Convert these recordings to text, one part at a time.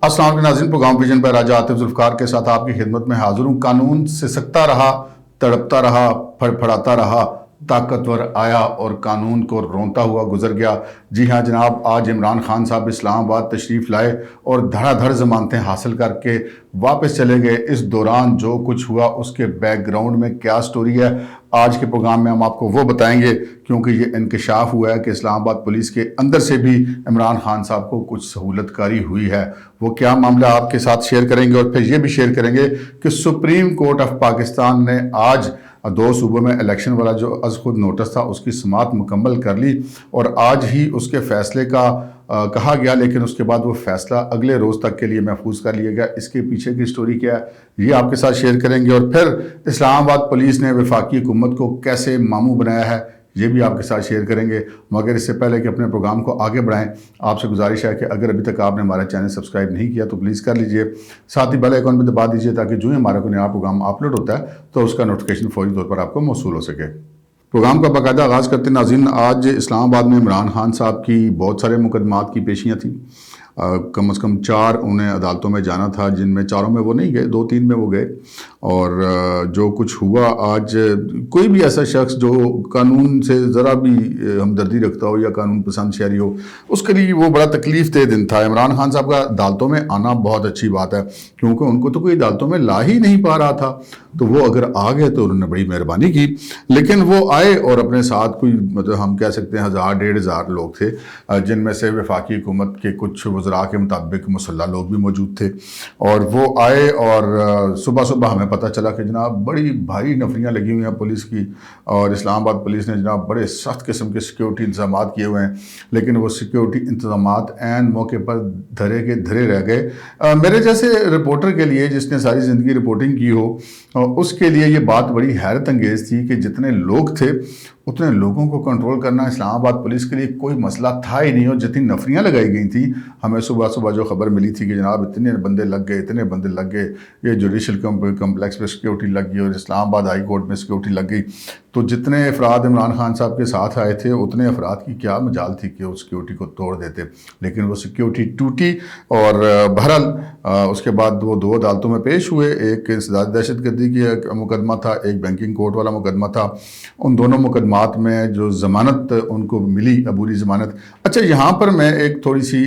السلام علیکم ناظرین، پروگرام ویژن پر راجہ عاطف ذوالفقار کے ساتھ آپ کی خدمت میں حاضر ہوں۔ قانون سے سکتا رہا، تڑپتا رہا، پھڑپھڑاتا رہا، طاقتور آیا اور قانون کو رونتا ہوا گزر گیا۔ جی ہاں جناب، آج عمران خان صاحب اسلام آباد تشریف لائے اور دھڑا دھڑ ضمانتیں حاصل کر کے واپس چلے گئے۔ اس دوران جو کچھ ہوا اس کے بیک گراؤنڈ میں کیا سٹوری ہے، آج کے پروگرام میں ہم آپ کو وہ بتائیں گے، کیونکہ یہ انکشاف ہوا ہے کہ اسلام آباد پولیس کے اندر سے بھی عمران خان صاحب کو کچھ سہولت کاری ہوئی ہے۔ وہ کیا معاملہ آپ کے ساتھ شیئر کریں گے، اور پھر یہ بھی شیئر کریں گے کہ سپریم کورٹ آف پاکستان نے آج 2 صوبوں میں الیکشن والا جو از خود نوٹس تھا اس کی سماعت مکمل کر لی، اور آج ہی اس کے فیصلے کا کہا گیا، لیکن اس کے بعد وہ فیصلہ اگلے روز تک کے لیے محفوظ کر لیا گیا۔ اس کے پیچھے کی سٹوری کیا ہے یہ آپ کے ساتھ شیئر کریں گے، اور پھر اسلام آباد پولیس نے وفاقی حکومت کو کیسے ماموں بنایا ہے یہ بھی آپ کے ساتھ شیئر کریں گے۔ مگر اس سے پہلے کہ اپنے پروگرام کو آگے بڑھائیں، آپ سے گزارش ہے کہ اگر ابھی تک آپ نے ہمارا چینل سبسکرائب نہیں کیا تو پلیز کر لیجئے، ساتھ ہی بیل آئیکن بھی دبا دیجئے تاکہ جو ہی ہمارا کوئی نیا پروگرام اپلوڈ ہوتا ہے تو اس کا نوٹیفیکیشن فوری طور پر آپ کو موصول ہو سکے۔ پروگرام کا باقاعدہ آغاز کرتے ناظرین، آج اسلام آباد میں عمران خان صاحب کی بہت سارے مقدمات کی پیشیاں تھیں، کم از کم 4 انہیں عدالتوں میں جانا تھا، جن میں 4 میں وہ نہیں گئے، 2-3 میں وہ گئے۔ اور جو کچھ ہوا، آج کوئی بھی ایسا شخص جو قانون سے ذرا بھی ہمدردی رکھتا ہو یا قانون پسند شہری ہو، اس کے لیے وہ بڑا تکلیف دہ دن تھا۔ عمران خان صاحب کا عدالتوں میں آنا بہت اچھی بات ہے، کیونکہ ان کو تو کوئی عدالتوں میں لا ہی نہیں پا رہا تھا، تو وہ اگر آ گئے تو انہوں نے بڑی مہربانی کی۔ لیکن وہ آئے اور اپنے ساتھ کوئی مطلب ہم کہہ سکتے ہیں 1000-1500 لوگ تھے، جن میں سے وفاقی حکومت کے کچھ وزراء کے مطابق مسلح لوگ بھی موجود تھے۔ اور وہ آئے اور صبح صبح ہمیں پتہ چلا کہ جناب بڑی بھاری نفریاں لگی ہوئی ہیں پولیس کی، اور اسلام آباد پولیس نے جناب بڑے سخت قسم کے سیکیورٹی انتظامات کیے ہوئے ہیں، لیکن وہ سیکیورٹی انتظامات عین موقع پر دھرے کے دھرے رہ گئے۔ میرے جیسے رپورٹر کے لیے جس نے ساری زندگی رپورٹنگ کی ہو، اس کے لیے یہ بات بڑی حیرت انگیز تھی کہ جتنے لوگ تھے اتنے لوگوں کو کنٹرول کرنا اسلام آباد پولیس کے لیے کوئی مسئلہ تھا ہی نہیں، اور جتنی نفریاں لگائی گئی تھیں، ہمیں صبح صبح جو خبر ملی تھی کہ جناب اتنے بندے لگ گئے، اتنے بندے لگ گئے، یہ جوڈیشل کمپلیکس پہ سیکیورٹی لگ گئی اور اسلام آباد ہائی کورٹ میں سیکیورٹی لگ گئی، تو جتنے افراد عمران خان صاحب کے ساتھ آئے تھے اتنے افراد کی کیا مجال تھی کہ وہ سیکیورٹی کو توڑ دیتے، لیکن وہ سیکیورٹی ٹوٹی۔ اور بہرحال اس کے بعد وہ 2 عدالتوں میں پیش ہوئے، ایک انسداد دہشت گردی کی مقدمہ تھا، ایک بینکنگ کورٹ والا مقدمہ تھا۔ ان دونوں مقدمات میں جو ضمانت ان کو ملی، عبوری ضمانت۔ اچھا، یہاں پر میں ایک تھوڑی سی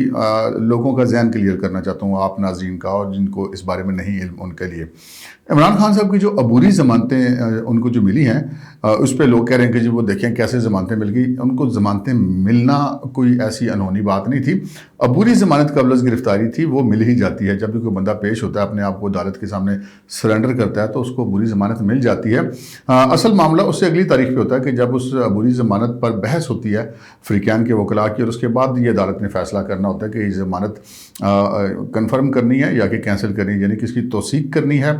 لوگوں کا ذہن کلیئر کرنا چاہتا ہوں، آپ ناظرین کا، اور جن کو اس بارے میں نہیں علم ان کے لیے۔ عمران خان صاحب کی جو عبوری ضمانتیں ان کو جو ملی ہیں، اس پہ لوگ کہہ رہے ہیں کہ جی وہ دیکھیں کیسے ضمانتیں مل گئی۔ ان کو ضمانتیں ملنا کوئی ایسی انہونی بات نہیں تھی، عبوری ضمانت قبل از گرفتاری تھی، وہ مل ہی جاتی ہے۔ جب بھی کوئی بندہ پیش ہوتا ہے، اپنے آپ کو عدالت کے سامنے سرنڈر کرتا ہے، تو اس کو عبوری ضمانت مل جاتی ہے۔ اصل معاملہ اس سے اگلی تاریخ پہ ہوتا ہے کہ جب اس عبوری ضمانت پر بحث ہوتی ہے فریقین کے وکلاء کی، اور اس کے بعد یہ عدالت نے فیصلہ کرنا ہوتا ہے کہ یہ ضمانت کنفرم کرنی ہے یا کہ کینسل کرنی ہے، یعنی کس کی توثیق کرنی ہے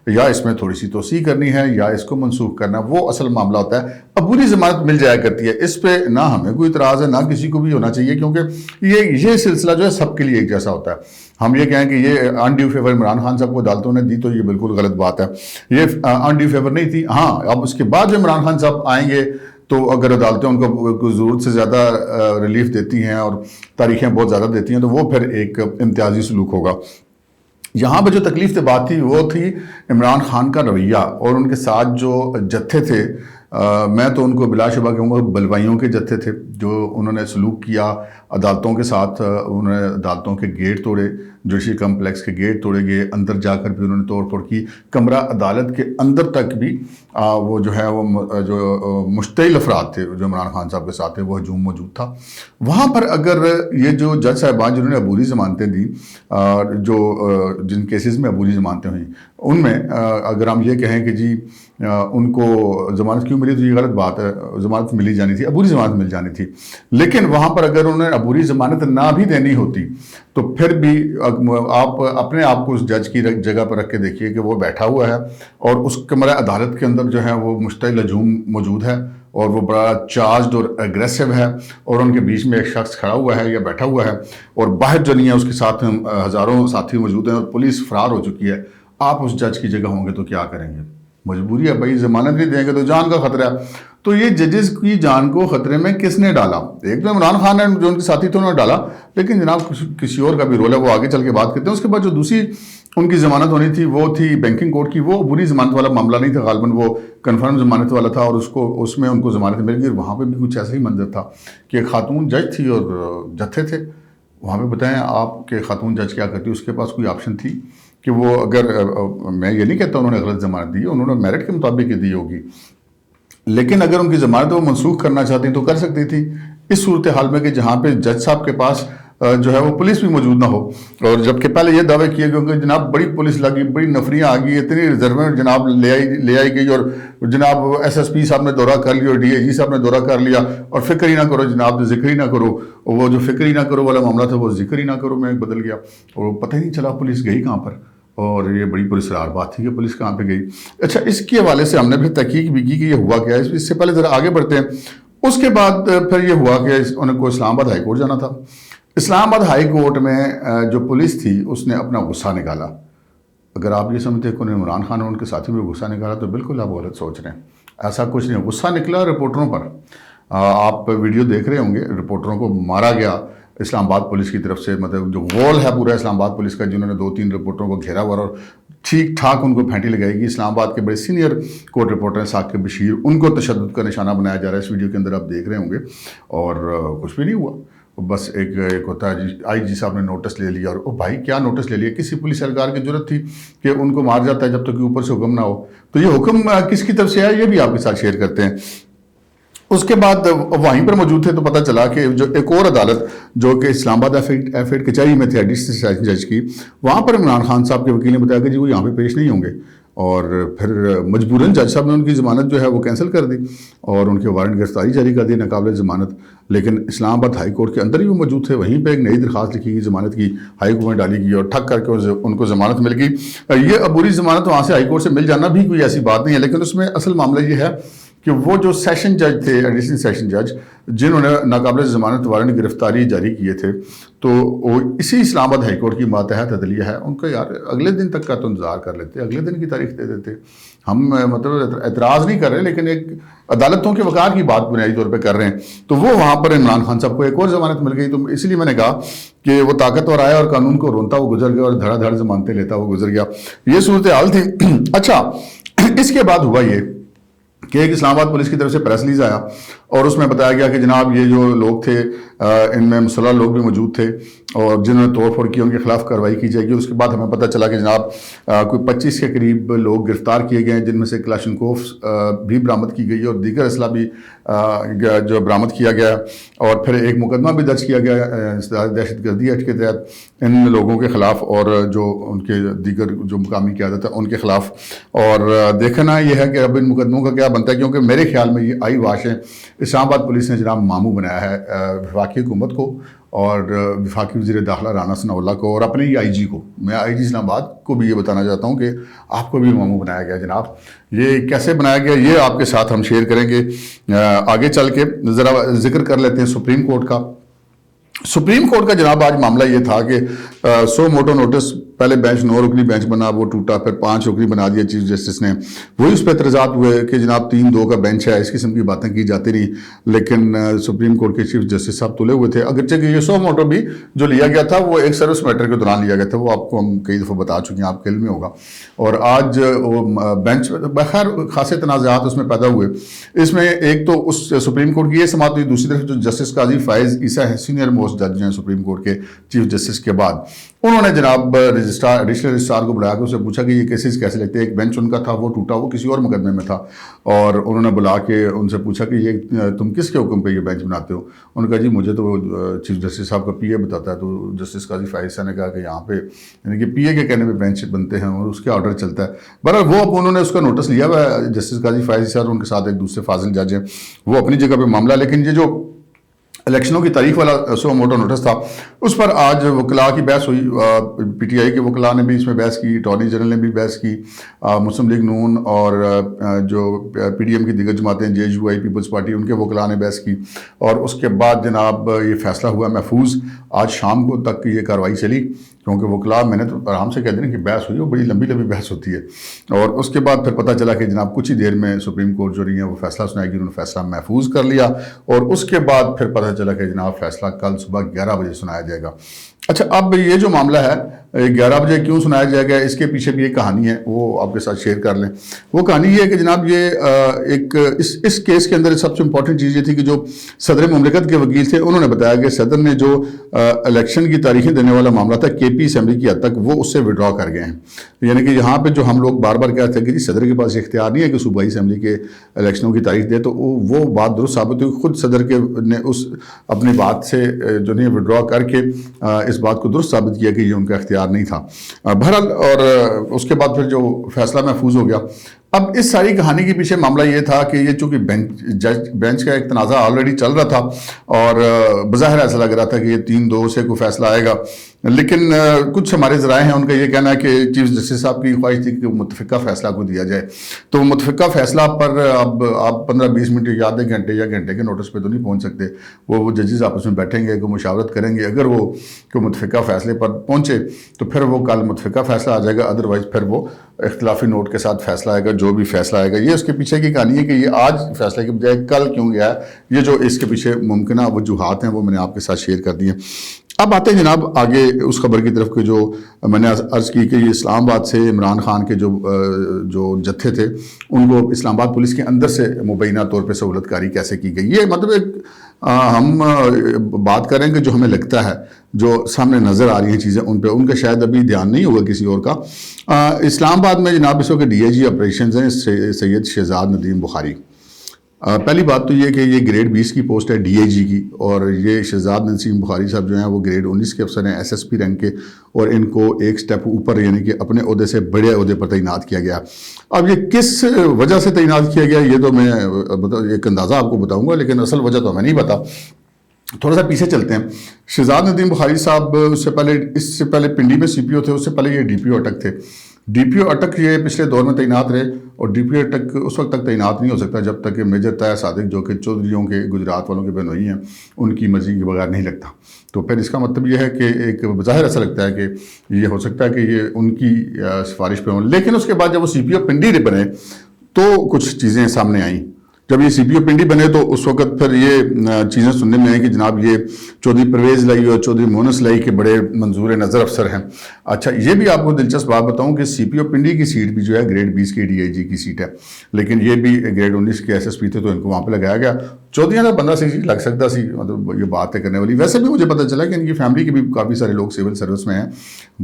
یا اس میں تھوڑی سی توثیق کرنی ہے یا اس کو منسوخ کرنا ہے، وہ اصل معاملہ ہوتا ہے۔ عبوری ضمانت مل جایا کرتی ہے، اس پہ نہ ہمیں کوئی اعتراض ہے نہ کسی کو بھی ہونا چاہیے، کیونکہ یہ سلسلہ جو ہے سب کے لیے ایک جیسا ہوتا ہے۔ ہم یہ کہیں کہ یہ انڈیو فیور عمران خان صاحب کو عدالتوں نے دی تو یہ بالکل غلط بات ہے، یہ انڈیو فیور نہیں تھی۔ ہاں، اب اس کے بعد جو عمران خان صاحب آئیں گے تو اگر عدالتیں ان کو ضرورت سے زیادہ ریلیف دیتی ہیں اور تاریخیں بہت زیادہ دیتی ہیں تو وہ پھر ایک امتیازی سلوک ہوگا۔ یہاں پہ جو تکلیف دہ بات تھی وہ تھی عمران خان کا رویہ، اور ان کے ساتھ جو جتھے تھے، میں تو ان کو بلا شبہ کہوں گا بلوائیوں کے جتھے تھے، جو انہوں نے سلوک کیا عدالتوں کے ساتھ۔ انہوں نے عدالتوں کے گیٹ توڑے، جوڈیشل کمپلیکس کے گیٹ توڑے گئے، اندر جا کر بھی انہوں نے توڑ پھوڑ کی، کمرہ عدالت کے اندر تک بھی وہ جو ہے وہ جو مشتعل افراد تھے جو عمران خان صاحب کے ساتھ تھے وہ ہجوم موجود تھا وہاں پر۔ اگر یہ جو جج صاحبان جنہوں نے عبوری ضمانتیں دیں، جو جن کیسز میں عبوری ضمانتیں ہوئیں، ان میں اگر ہم یہ کہیں کہ جی ان کو ضمانت کیوں ملی تو یہ غلط بات ہے، ضمانت ملی جانی تھی، عبوری ضمانت مل جانی تھی۔ لیکن وہاں پر اگر انہوں نے عبوری ضمانت نہ بھی دینی ہوتی تو پھر بھی آپ اپنے آپ کو اس جج کی جگہ پر رکھ کے دیکھیے کہ وہ بیٹھا ہوا ہے اور اس کمرہ عدالت کے اندر جو ہے وہ مشتعل ہجوم موجود ہے، اور وہ بڑا چارجڈ اور اگریسو ہے، اور ان کے بیچ میں ایک شخص کھڑا ہوا ہے یا بیٹھا ہوا ہے، اور باہر جو نہیں ہے اس کے ساتھ ہزاروں ساتھی موجود ہیں اور پولیس فرار ہو چکی ہے۔ آپ اس جج کی جگہ ہوں گے تو کیا کریں گے؟ مجبوری ہے بھائی، ضمانت نہیں دیں گے تو جان کا خطرہ ہے۔ تو یہ ججز کی جان کو خطرے میں کس نے ڈالا؟ ایک تو عمران خان نے جو ان کے ساتھی تھے انہوں نے ڈالا، لیکن جناب کسی اور کا بھی رول ہے، وہ آگے چل کے بات کرتے ہیں۔ اس کے بعد جو دوسری ان کی ضمانت ہونی تھی وہ تھی بینکنگ کورٹ کی، وہ بری ضمانت والا معاملہ نہیں تھا، غالباً وہ کنفرم ضمانت والا تھا، اور اس میں ان کو ضمانت مل گئی۔ وہاں پہ بھی کچھ ایسا ہی منظر تھا کہ ایک خاتون جج تھی اور جتھے تھے وہاں پہ۔ بتائیں آپ کہ خاتون جج کیا کرتی، اس کے پاس کوئی آپشن تھی کہ وہ اگر، میں یہ نہیں کہتا انہوں نے غلط ضمانت دی، انہوں نے میرٹ کے مطابق ہی دی ہوگی، لیکن اگر ان کی ضمانت وہ منسوخ کرنا چاہتی تو کر سکتی تھی اس صورتحال میں کہ جہاں پہ جج صاحب کے پاس جو ہے وہ پولیس بھی موجود نہ ہو۔ اور جبکہ پہلے یہ دعوے کیے گئے کہ جناب بڑی پولیس لگی، بڑی نفریاں آ گئی، اتنی ریزرومنٹ جناب لے آئی گئی، اور جناب ایس ایس پی صاحب نے دورہ کر لیا اور ڈی اے جی صاحب نے دورہ کر لیا، اور فکر ہی نہ کرو جناب، ذکر ہی نہ کرو، وہ جو فکر ہی نہ کرو والا معاملہ تھا وہ ذکر ہی نہ کرو میں بدل گیا، اور پتہ ہی نہیں چلا پولیس گئی کہاں پر۔ اور یہ بڑی پراسرار بات تھی کہ پولیس کہاں پہ گئی۔ اچھا، اس کے حوالے سے ہم نے پھر تحقیق بھی کی کہ یہ ہوا کیا ہے۔ اس سے پہلے ذرا آگے بڑھتے ہیں۔ اس کے بعد پھر یہ ہوا کہ انہیں کو اسلام آباد ہائی کورٹ جانا تھا۔ اسلام آباد ہائی کورٹ میں جو پولیس تھی اس نے اپنا غصہ نکالا۔ اگر آپ یہ سمجھتے ہیں کہ انہیں عمران خان اور ان کے ساتھی میں غصہ نکالا تو بالکل آپ غلط سوچ رہے ہیں، ایسا کچھ نہیں۔ غصہ نکلا رپورٹروں پر۔ آپ ویڈیو دیکھ رہے ہوں گے، رپورٹروں کو مارا گیا اسلام آباد پولیس کی طرف سے، مطلب جو وال ہے پورا اسلام آباد پولیس کا، جنہوں نے 2-3 رپورٹروں کو گھیرا ہوا اور ٹھیک ٹھاک ان کو پھینٹی لگائی گی۔ اسلام آباد کے بڑے سینئر کورٹ رپورٹر ہیں ثاقب بشیر، ان کو تشدد کا نشانہ بنایا جا رہا ہے۔ اس ویڈیو کے اندر آپ دیکھ رہے ہوں گے، اور کچھ بھی نہیں ہوا، بس ایک ہوتا ہے جی آئی جی صاحب نے نوٹس لے لیا، اور او بھائی کیا نوٹس لے لیا؟ کسی پولیس اہلکار کی ضرورت تھی کہ ان کو مار جاتا ہے جب تک کہ اوپر سے حکم نہ ہو؟ تو یہ حکم کس کی طرف سے ہے یہ بھی آپ کے ساتھ شیئر کرتے ہیں۔ اس کے بعد وہیں پر موجود تھے تو پتہ چلا کہ جو ایک اور عدالت جو کہ اسلام آباد ایف ایڈ کچہری میں تھے ایڈیشنل سیشن جج کی، وہاں پر عمران خان صاحب کے وکیل نے بتایا کہ جی وہ یہاں پہ پیش نہیں ہوں گے، اور پھر مجبوراً جج صاحب نے ان کی ضمانت جو ہے وہ کینسل کر دی اور ان کے وارنٹ گرفتاری جاری کر دی ناقابل ضمانت۔ لیکن اسلام آباد ہائی کورٹ کے اندر ہی وہ موجود تھے، وہیں پہ ایک نئی درخواست لکھی گئی ضمانت کی، ہائی کورٹ میں ڈالی گئی اور ٹھک کر کے ان کو ضمانت مل گئی۔ یہ عبوری ضمانت وہاں سے ہائی کورٹ سے مل جانا بھی کوئی ایسی بات نہیں ہے، لیکن اس میں اصل معاملہ یہ ہے کہ وہ جو سیشن جج تھے، ایڈیشنل سیشن جج، جنہوں نے ناقابل ضمانت وارنٹ گرفتاری جاری کیے تھے، تو وہ اسی اسلام آباد ہائی کورٹ کی ماتحت عدلیہ ہے، ان کا یار اگلے دن تک کا تو انتظار کر لیتے، اگلے دن کی تاریخ دے دیتے۔ ہم مطلب اعتراض نہیں کر رہے، لیکن ایک عدالتوں کے وقار کی بات بنیادی طور پہ کر رہے ہیں۔ تو وہ وہاں پر عمران خان صاحب کو ایک اور ضمانت مل گئی، تو اس لیے میں نے کہا کہ وہ طاقتور آیا اور قانون کو رونتا وہ گزر گیا، اور دھڑا دھڑ ضمانتیں لیتا وہ گزر گیا۔ یہ صورتحال تھی۔ اچھا، اس کے بعد ہوا یہ کہ ایک اسلام آباد پولیس کی طرف سے پریس ریلیز آیا اور اس میں بتایا گیا کہ جناب یہ جو لوگ تھے ان میں مسلح لوگ بھی موجود تھے اور جنہوں نے توڑ پھوڑ کی ان کے خلاف کارروائی کی جائے گی۔ اس کے بعد ہمیں پتہ چلا کہ جناب کوئی 25 کے قریب لوگ گرفتار کیے گئے ہیں، جن میں سے کلاشنکوف بھی برآمد کی گئی اور دیگر اسلحہ بھی جو برآمد کیا گیا، اور پھر ایک مقدمہ بھی درج کیا گیا دہشت گردی ایکٹ کے تحت ان لوگوں کے خلاف اور جو ان کے دیگر جو مقامی قیادت ہے ان کے خلاف۔ اور دیکھنا یہ ہے کہ اب ان مقدموں کا کیا بنتا ہے، کیونکہ میرے خیال میں یہ آئی واش ہے۔ اسلام آباد پولیس نے جناب ماموں بنایا ہے وفاقی حکومت کو اور وفاقی وزیر داخلہ رانا ثناء اللہ کو اور اپنے ہی آئی جی کو۔ میں آئی جی اسلام آباد کو بھی یہ بتانا چاہتا ہوں کہ آپ کو بھی ماموں بنایا گیا جناب۔ یہ کیسے بنایا گیا یہ آپ کے ساتھ ہم شیئر کریں گے آگے چل کے۔ ذرا ذکر کر لیتے ہیں سپریم کورٹ کا۔ سپریم کورٹ کا جناب آج معاملہ یہ تھا کہ 100 موٹو نوٹس، پہلے بینچ 9 رکنی بینچ بنا وہ ٹوٹا، پھر 5 رکنی بنا دیا چیف جسٹس نے، وہی اس پہ اعتراضات ہوئے کہ جناب 3-2 کا بینچ ہے، اس قسم کی باتیں کی جاتی نہیں، لیکن سپریم کورٹ کے چیف جسٹس صاحب تلے ہوئے تھے۔ اگرچہ کہ یہ 100 موٹو بھی جو لیا گیا تھا وہ ایک سروس میٹر کے دوران لیا گیا تھا، وہ آپ کو ہم کئی دفعہ بتا چکے ہیں، آپ کے علم میں ہوگا۔ اور آج وہ بینچ بخیر خاصے تنازعات اس میں پیدا ہوئے۔ اس میں ایک تو اس سپریم کورٹ کی یہ سماعت ہوئی، دوسری طرف جو جسٹس قاضی فائز عیسیٰ ہیں، سینئر موسٹ جج ہیں سپریم کورٹ کے چیف جسٹس کے بعد، انہوں نے جناب ایڈیشنل رجسٹرار کو بلایا کے اسے پوچھا کہ یہ کیسز کیسے لگتے ہیں۔ ایک بینچ ان کا تھا وہ ٹوٹا، وہ کسی اور مقدمے میں تھا، اور انہوں نے بلا کے ان سے پوچھا کہ یہ تم کس کے حکم پہ یہ بینچ بناتے ہو؟ انہوں نے کہا جی مجھے تو چیف جسٹس صاحب کا پی اے بتاتا ہے۔ تو جسٹس قاضی فائز نے کہا کہ یہاں پہ یعنی کہ پی اے کے کہنے پہ بینچ بنتے ہیں اور اس کے آرڈر چلتا ہے۔ بہرحال وہ اب انہوں نے اس کا نوٹس لیا ہوا ہے، جسٹس قاضی فائز اور ان کے ساتھ ایک دوسرے فاضل جج ہیں، وہ اپنی جگہ پہ معاملہ۔ لیکن یہ جو الیکشنوں کی تاریخ والا 100 موٹو نوٹس تھا، اس پر آج وکلاء کی بحث ہوئی۔ پی ٹی آئی کے وکلاء نے بھی اس میں بحث کی، اٹارنی جنرل نے بھی بحث کی، مسلم لیگ نون اور جو پی ڈی ایم کی دیگر جماعتیں جے یو آئی پیپلز پارٹی ان کے وکلاء نے بحث کی، اور اس کے بعد جناب یہ فیصلہ ہوا محفوظ۔ آج شام کو تک یہ کارروائی چلی کیونکہ وکلاء میں نے تو آرام سے کہہ دیا کہ بحث ہوئی، وہ بڑی لمبی لمبی بحث ہوتی ہے، اور اس کے بعد پھر پتہ چلا کہ جناب کچھ ہی دیر میں سپریم کورٹ جو رہی ہیں وہ فیصلہ سنائے گی، انہوں نے فیصلہ محفوظ کر لیا، اور اس کے بعد پھر پتہ چلا کہ جناب فیصلہ کل صبح 11 بجے سنایا جائے گا۔ اچھا، اب یہ جو معاملہ ہے 11 بجے کیوں سنایا جائے گا، اس کے پیچھے بھی ایک کہانی ہے، وہ آپ کے ساتھ شیئر کر لیں۔ وہ کہانی یہ ہے کہ جناب یہ اس کیس کے اندر سب سے امپورٹنٹ چیز یہ تھی کہ جو صدر مملکت کے وکیل تھے انہوں نے بتایا کہ صدر نے جو الیکشن کی تاریخیں دینے والا معاملہ تھا KP اسمبلی کی حد تک وہ اس سے وڈرا کر گئے ہیں، یعنی کہ یہاں پہ جو ہم لوگ بار بار کہتے ہیں کہ صدر کے پاس اختیار نہیں ہے کہ صوبائی اسمبلی کے الیکشنوں کی تاریخ دے، تو وہ بات درست ثابت ہوئی، خود صدر کے نے اس اپنی بات سے جو نہیں وڈرا کر کے اس بات کو درست ثابت کیا کہ یہ ان کا اختیار نہیں تھا۔ بہرحال، اور اس کے بعد پھر جو فیصلہ محفوظ ہو گیا۔ اب اس ساری کہانی کے پیچھے معاملہ یہ تھا کہ یہ چونکہ بینچ کا ایک تنازع آلریڈی چل رہا تھا، اور بظاہر ایسا لگ رہا تھا کہ یہ 3-2 سے کوئی فیصلہ آئے گا، لیکن کچھ ہمارے ذرائع ہیں ان کا یہ کہنا ہے کہ چیف جسٹس صاحب کی خواہش تھی کہ متفقہ فیصلہ کو دیا جائے، تو متفقہ فیصلہ پر اب آپ 15-20 منٹ یا آدھے گھنٹے یا گھنٹے کے نوٹس پہ تو نہیں پہنچ سکتے، وہ ججز آپس میں بیٹھیں گے، کوئی مشاورت کریں گے، اگر وہ کوئی متفقہ فیصلے پر پہنچے تو پھر وہ کل متفقہ فیصلہ آ جائے گا، ادروائز پھر وہ اختلافی نوٹ کے ساتھ فیصلہ آئے گا، جو بھی فیصلہ آئے گا۔ یہ اس کے پیچھے کی کہانی ہے کہ یہ آج فیصلے کے بجائے کل کیوں گیا ہے، یہ جو اس کے پیچھے ممکنہ وجوہات ہیں وہ میں نے آپ کے ساتھ شیئر کر دی ہیں۔ اب آتے ہیں جناب آگے اس خبر کی طرف کہ جو میں نے عرض کی کہ یہ اسلام آباد سے عمران خان کے جو جتھے تھے ان کو اسلام آباد پولیس کے اندر سے مبینہ طور پہ سہولت کاری کیسے کی گئی، یہ مطلب ایک ہم بات کریں کہ جو ہمیں لگتا ہے، جو سامنے نظر آ رہی ہیں چیزیں ان پہ، ان کا شاید ابھی دھیان نہیں ہوگا کسی اور کا۔ اسلام آباد میں جناب اس وقت DIG آپریشنز ہیں سید شہزاد ندیم بخاری۔ پہلی بات تو یہ کہ یہ گریڈ 20 کی پوسٹ ہے DIG کی، اور یہ شہزاد ندیم بخاری صاحب جو ہیں وہ گریڈ 19 کے افسر ہیں SSP رینک کے، اور ان کو ایک سٹیپ اوپر یعنی کہ اپنے عہدے سے بڑے عہدے پر تعینات کیا گیا۔ اب یہ کس وجہ سے تعینات کیا گیا یہ تو میں ایک اندازہ آپ کو بتاؤں گا، لیکن اصل وجہ تو ہمیں نہیں پتا۔ تھوڑا سا پیچھے چلتے ہیں۔ شہزاد ندیم بخاری صاحب اس سے پہلے پنڈی میں CPO تھے، اس سے پہلے یہ DPO اٹک تھے۔ DPO اٹک یہ پچھلے دور میں تعینات رہے، اور DPO اٹک اس وقت تک تعینات نہیں ہو سکتا جب تک کہ میجر طاہر صادق جو کہ چودھریوں کے گجرات والوں کے بہنوئی ہیں ان کی مرضی کے بغیر نہیں لگتا۔ تو پھر اس کا مطلب یہ ہے کہ ایک بظاہر ایسا لگتا ہے کہ یہ ہو سکتا ہے کہ یہ ان کی سفارش پہ ہوں، لیکن اس کے بعد جب وہ CPO پنڈی بنے تو کچھ چیزیں سامنے آئیں۔ جب یہ CPO پنڈی بنے تو اس وقت پھر یہ چیزیں سننے میں آئیں کہ جناب یہ چودھری پرویز لائی اور چودھری مونس لائی کے بڑے منظور نظر افسر ہیں۔ اچھا، یہ بھی آپ کو دلچسپ بات بتاؤں کہ CPO پنڈی کی سیٹ بھی جو ہے گریڈ 20 کی DIG کی سیٹ ہے، لیکن یہ بھی گریڈ 19 کے SSP تھے تو ان کو وہاں پہ لگایا گیا۔ چودھریاں تو 15 سیٹ لگ سکتا سی، مطلب یہ بات ہے کرنے والی۔ ویسے بھی مجھے پتہ چلا کہ ان کی فیملی کے بھی کافی سارے لوگ سول سروس میں ہیں،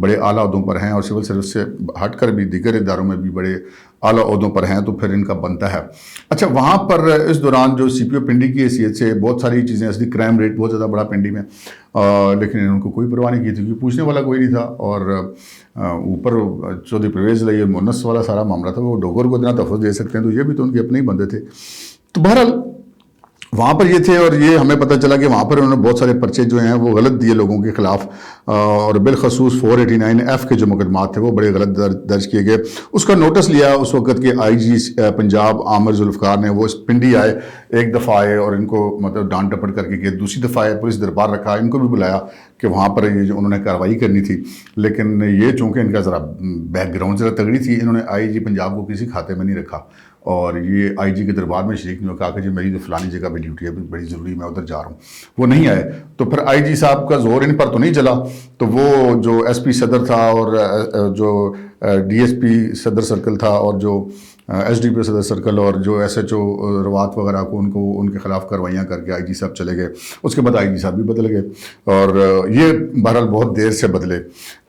بڑے اعلیٰ عہدوں پر ہیں، اور سول سروس سے ہٹ کر بھی دیگر اداروں میں بھی بڑے اعلیٰ عہدوں پر ہیں، تو پھر ان کا بنتا ہے۔ اچھا، وہاں پر اس دوران جو CPO پنڈی کی حیثیت سے بہت ساری چیزیں ایسی، کرائم ریٹ بہت زیادہ بڑا پنڈی میں، لیکن ان کو کوئی پرواہ نہیں کی تھی کیونکہ پوچھنے والا کوئی نہیں تھا، اور اوپر چودھری پرویز لائی اور مونس والا سارا معاملہ تھا، وہ ڈوگر کو اتنا تحفظ دے سکتے ہیں، تو یہ بھی تو ان کے اپنے ہی بندے تھے۔ تو بہرحال وہاں پر یہ تھے، اور یہ ہمیں پتہ چلا کہ وہاں پر انہوں نے بہت سارے پرچے جو ہیں وہ غلط دیے لوگوں کے خلاف، اور بالخصوص 489F کے جو مقدمات تھے وہ بڑے غلط درج کیے گئے۔ اس کا نوٹس لیا اس وقت کے IG پنجاب عامر ذوالفقار نے، وہ اس پنڈی آئے، ایک دفعہ آئے اور ان کو مطلب ڈانٹ ٹپٹ کر کے گئے، دوسری دفعہ آئے پولیس دربار رکھا، ان کو بھی بلایا کہ وہاں پر یہ جو انہوں نے کارروائی کرنی تھی، لیکن یہ چونکہ ان کا ذرا بیک گراؤنڈ ذرا تگڑی تھی، انہوں نے IG پنجاب کو کسی کھاتے میں نہیں رکھا، اور یہ IG کے دربار میں شریک نہیں ہو، کہا کہ جی میری تو فلانی جگہ پہ ڈیوٹی ہے، بڑی ضروری میں ادھر جا رہا ہوں، وہ نہیں آئے۔ تو پھر IG صاحب کا زور ان پر تو نہیں چلا، تو وہ جو SP صدر تھا اور جو DSP صدر سرکل تھا اور جو SDPO صدر سرکل اور جو SHO روات وغیرہ کو ان کے خلاف کاروائیاں کر کے IG صاحب چلے گئے۔ اس کے بعد IG صاحب بھی بدل گئے، اور یہ بہرحال بہت دیر سے بدلے۔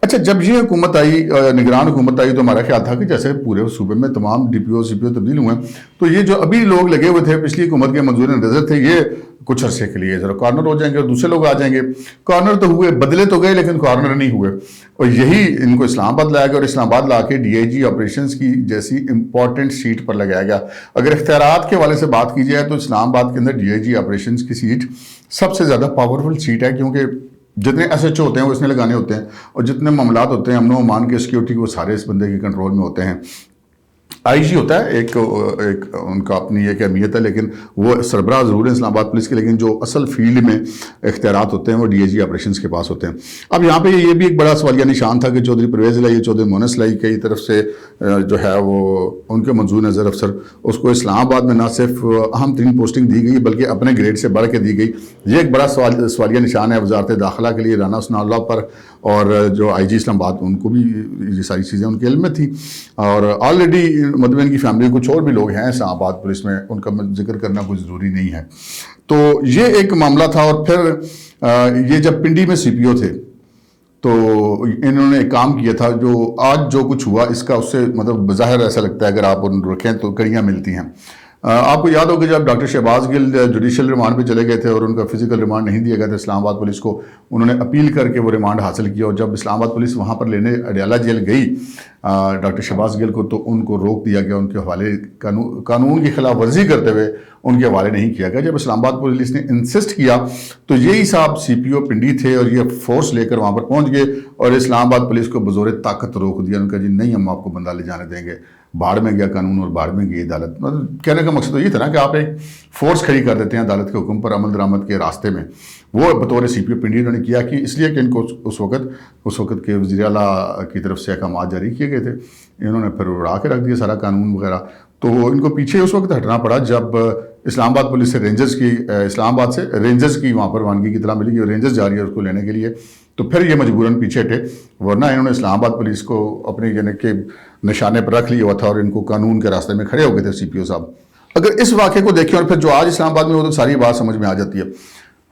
اچھا، جب یہ حکومت آئی، نگران حکومت آئی، تو ہمارا خیال تھا کہ جیسے پورے صوبے میں تمام DPO CPO تبدیل ہوئے ہیں، تو یہ جو ابھی لوگ لگے ہوئے تھے پچھلی حکومت کے منظور نظر تھے، یہ کچھ عرصے کے لیے ذرا کارنر ہو جائیں گے اور دوسرے لوگ آ جائیں گے۔ کارنر تو ہوئے، بدلے تو گئے لیکن کارنر نہیں ہوئے، اور یہی ان کو اسلام آباد لایا گیا، اور اسلام آباد لا کے DIG آپریشنز کی جیسی امپورٹنٹ سیٹ پر لگایا گیا۔ اگر اختیارات کے حوالے سے بات کی جائے تو اسلام آباد کے اندر DIG آپریشنز کی سیٹ سب سے زیادہ پاورفل سیٹ ہے، کیونکہ جتنے SHO ہوتے ہیں وہ اس میں لگانے ہوتے ہیں، اور جتنے معاملات ہوتے ہیں امن و امان کے سیکیورٹی کے، وہ سارے اس بندے کے کنٹرول میں ہوتے ہیں۔ آئی جی ہوتا ہے ایک ان کا اپنی ایک اہمیت ہے، لیکن وہ سربراہ ضرور ہیں اسلام آباد پولیس کے، لیکن جو اصل فیلڈ میں اختیارات ہوتے ہیں وہ ڈی اے جی آپریشنز کے پاس ہوتے ہیں۔ اب یہاں پہ یہ بھی ایک بڑا سوالیہ نشان تھا کہ چودھری پرویز الہی، چودھری مونس الہی کی طرف سے جو ہے وہ ان کے منظور نظر افسر، اس کو اسلام آباد میں نہ صرف اہم ترین پوسٹنگ دی گئی بلکہ اپنے گریڈ سے بڑھ کے دی گئی۔ یہ ایک بڑا سوالیہ نشان ہے وزارت داخلہ کے لیے، رانا ثناء اللہ پر، اور جو آئی جی اسلام آباد ان کو بھی یہ ساری چیزیں ان کے علم میں تھیں، اور آلریڈی مطلب ان کی فیملی کچھ اور بھی لوگ ہیں اسلام آباد پولیس میں، ان کا ذکر کرنا کوئی ضروری نہیں ہے۔ تو یہ ایک معاملہ تھا، اور پھر یہ جب پنڈی میں سی پی او تھے تو انہوں نے ایک کام کیا تھا، جو آج جو کچھ ہوا اس کا اس سے مطلب بظاہر ایسا لگتا ہے اگر آپ ان رکھیں تو کڑیاں ملتی ہیں۔ آپ کو یاد ہوگا جب ڈاکٹر شہباز گل جوڈیشل ریمانڈ پہ چلے گئے تھے اور ان کا فزیکل ریمانڈ نہیں دیا گیا تھا اسلام آباد پولیس کو، انہوں نے اپیل کر کے وہ ریمانڈ حاصل کیا، اور جب اسلام آباد پولیس وہاں پر لینے اڈیالہ جیل گئی ڈاکٹر شہباز گل کو، تو ان کو روک دیا گیا، ان کے حوالے قانون کی خلاف ورزی کرتے ہوئے ان کے حوالے نہیں کیا گیا۔ جب اسلام آباد پولیس نے انسسٹ کیا تو یہی صاحب سی پی او پنڈی تھے، اور یہ فورس لے کر وہاں پر پہنچ گئے اور اسلام آباد پولیس کو بزور طاقت روک دیا۔ ان کا جی نہیں، ہم آپ کو بندہ لے جانے دیں گے۔ باڑ میں گیا قانون اور باڑ میں گئی عدالت۔ مطلب کہنے کا مقصد تو یہ تھا نا کہ آپ ایک فورس کھڑی کر دیتے ہیں عدالت کے حکم پر عمل درآمد کے راستے میں۔ وہ بطور سی پی او پنڈی انہوں نے کیا کہ اس لیے کہ ان کو اس وقت کے وزیر اعلیٰ کی طرف سے احکامات جاری کیے گئے تھے، انہوں نے پھر اڑا کے رکھ دیا سارا قانون وغیرہ۔ تو ان کو پیچھے اس وقت ہٹنا پڑا جب اسلام آباد پولیس سے اسلام آباد سے رینجرز کی وہاں پر روانگی کی اطلاع ملی کہ رینجرز جا رہی ہے اس کو لینے کے لیے، تو پھر یہ مجبوراً پیچھے ہٹے، ورنہ انہوں نے اسلام آباد پولیس کو اپنے یعنی کہ نشانے پر رکھ لیا ہوا تھا، اور ان کو قانون کے راستے میں کھڑے ہو گئے تھے سی پی او صاحب۔ اگر اس واقعے کو دیکھیں اور پھر جو آج اسلام آباد میں ہو تو ساری بات سمجھ میں آ جاتی ہے۔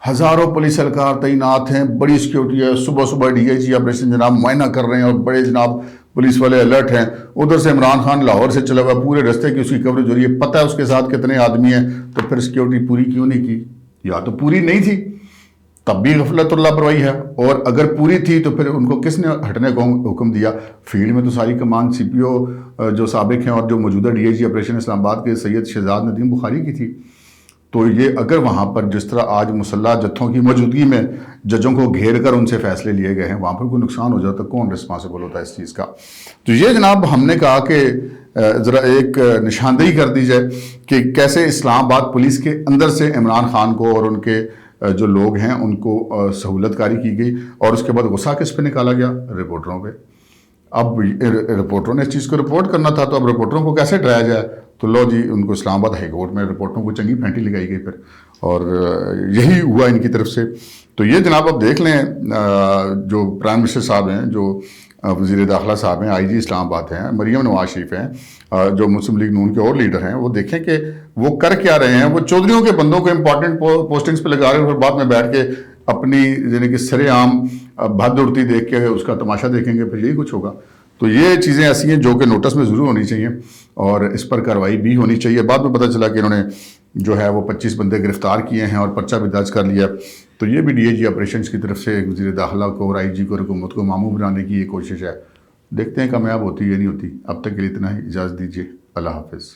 ہزاروں پولیس اہلکار تعینات ہیں، بڑی سیکیورٹی ہے، صبح صبح ڈی آئی جی آپریشن جناب معائنہ کر رہے ہیں، اور بڑے جناب پولیس والے الرٹ ہیں۔ ادھر سے عمران خان لاہور سے چلا ہوا، پورے رستے کی اس کی کوریج ہو رہی ہے، پتہ ہے اس کے ساتھ کتنے آدمی ہیں، تو پھر سیکیورٹی پوری کیوں نہیں کی؟ یا تو پوری نہیں تھی تب بھی غفلت اور لاپرواہی ہے، اور اگر پوری تھی تو پھر ان کو کس نے ہٹنے کو حکم دیا؟ فیلڈ میں تو ساری کمان سی پی او جو سابق ہیں اور جو موجودہ ڈی آئی جی آپریشن اسلام آباد کے سید شہزاد ندیم بخاری کی تھی۔ تو یہ اگر وہاں پر جس طرح آج مسلح جتھوں کی موجودگی میں ججوں کو گھیر کر ان سے فیصلے لیے گئے ہیں، وہاں پر کوئی نقصان ہو جاتا کون رسپانسبل ہوتا ہے اس چیز کا؟ تو یہ جناب ہم نے کہا کہ ذرا ایک نشاندہی کر دی جائے کہ کیسے اسلام آباد پولیس کے اندر سے عمران خان کو اور ان کے جو لوگ ہیں ان کو سہولت کاری کی گئی، اور اس کے بعد غصہ کس پہ نکالا گیا؟ رپورٹروں پہ۔ اب رپورٹروں نے اس چیز کو رپورٹ کرنا تھا، تو اب رپورٹروں کو کیسے ڈرایا جائے؟ تو لو جی ان کو اسلام آباد ہائی کورٹ میں رپورٹروں کو چنگی پھینٹی لگائی گئی پھر، اور یہی ہوا ان کی طرف سے۔ تو یہ جناب اب دیکھ لیں جو پرائم منسٹر صاحب ہیں، جو وزیر داخلہ صاحب ہیں، آئی جی اسلام آباد ہیں، مریم نواز شریف ہیں، جو مسلم لیگ نون کے اور لیڈر ہیں، وہ دیکھیں کہ وہ کر کیا رہے ہیں۔ وہ چودھریوں کے بندوں کو امپورٹنٹ پوسٹنگز پہ لگا رہے ہیں، اور بعد میں بیٹھ کے اپنی یعنی کہ سرے عام بھد اڑتی دیکھ کے اس کا تماشا دیکھیں گے، پھر یہی کچھ ہوگا۔ تو یہ چیزیں ایسی ہیں جو کہ نوٹس میں ضرور ہونی چاہیے، اور اس پر کارروائی بھی ہونی چاہیے۔ بعد میں پتہ چلا کہ انہوں نے جو ہے وہ 25 بندے گرفتار کیے ہیں اور پرچہ بھی درج کر لیا۔ تو یہ بھی ڈی اے جی آپریشنز کی طرف سے وزیر داخلہ کو اور آئی جی کو حکومت کو ماموں بنانے کی یہ کوشش ہے۔ دیکھتے ہیں کامیاب ہوتی ہے یا نہیں ہوتی۔ اب تک کے لیے اتنا ہی، اجازت دیجیے، اللہ حافظ۔